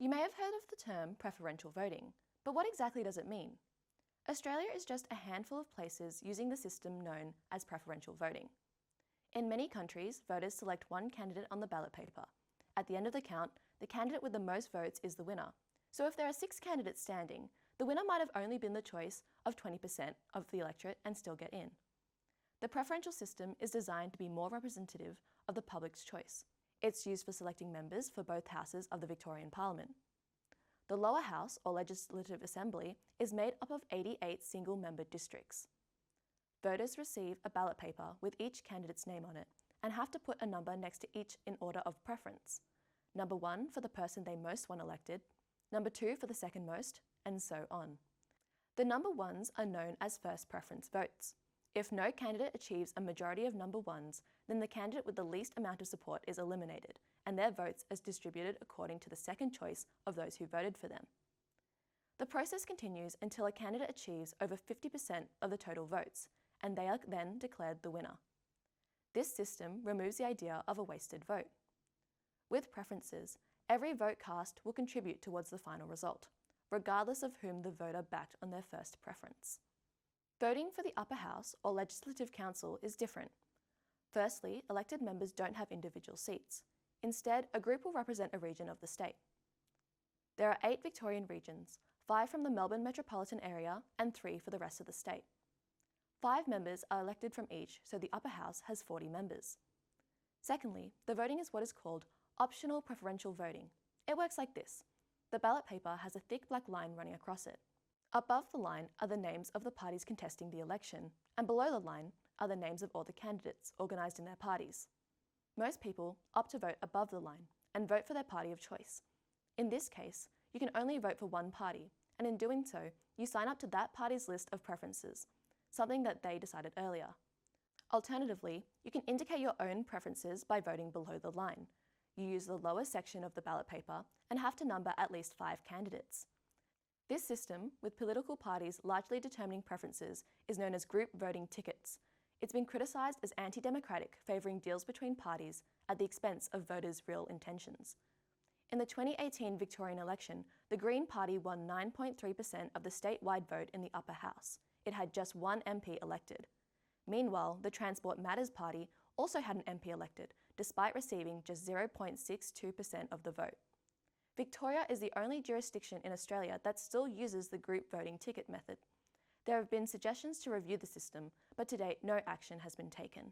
You may have heard of the term preferential voting, but what exactly does it mean? Australia is just a handful of places using the system known as preferential voting. In many countries, voters select one candidate on the ballot paper. At the end of the count, the candidate with the most votes is the winner. So if there are 6 candidates standing, the winner might have only been the choice of 20% of the electorate and still get in. The preferential system is designed to be more representative of the public's choice. It's used for selecting members for both houses of the Victorian Parliament. The lower house, or Legislative Assembly, is made up of 88 single-member districts. Voters receive a ballot paper with each candidate's name on it and have to put a number next to each in order of preference. Number 1 for the person they most want elected, number 2 for the second most, and so on. The number 1s are known as first preference votes. If no candidate achieves a majority of number 1s, then the candidate with the least amount of support is eliminated, and their votes are distributed according to the second choice of those who voted for them. The process continues until a candidate achieves over 50% of the total votes, and they are then declared the winner. This system removes the idea of a wasted vote. With preferences, every vote cast will contribute towards the final result, regardless of whom the voter backed on their first preference. Voting for the upper house or legislative council is different. Firstly, elected members don't have individual seats. Instead, a group will represent a region of the state. There are 8 Victorian regions, 5 from the Melbourne metropolitan area and 3 for the rest of the state. 5 members are elected from each, so the upper house has 40 members. Secondly, the voting is what is called optional preferential voting. It works like this. The ballot paper has a thick black line running across it. Above the line are the names of the parties contesting the election, and below the line are the names of all the candidates organised in their parties. Most people opt to vote above the line and vote for their party of choice. In this case, you can only vote for one party, and in doing so, you sign up to that party's list of preferences, something that they decided earlier. Alternatively, you can indicate your own preferences by voting below the line. You use the lower section of the ballot paper and have to number at least 5 candidates. This system, with political parties largely determining preferences, is known as group voting tickets. It's been criticised as anti-democratic, favouring deals between parties at the expense of voters' real intentions. In the 2018 Victorian election, the Green Party won 9.3% of the statewide vote in the upper house. It had just 1 MP elected. Meanwhile, the Transport Matters Party also had an MP elected, despite receiving just 0.62% of the vote. Victoria is the only jurisdiction in Australia that still uses the group voting ticket method. There have been suggestions to review the system, but to date no action has been taken.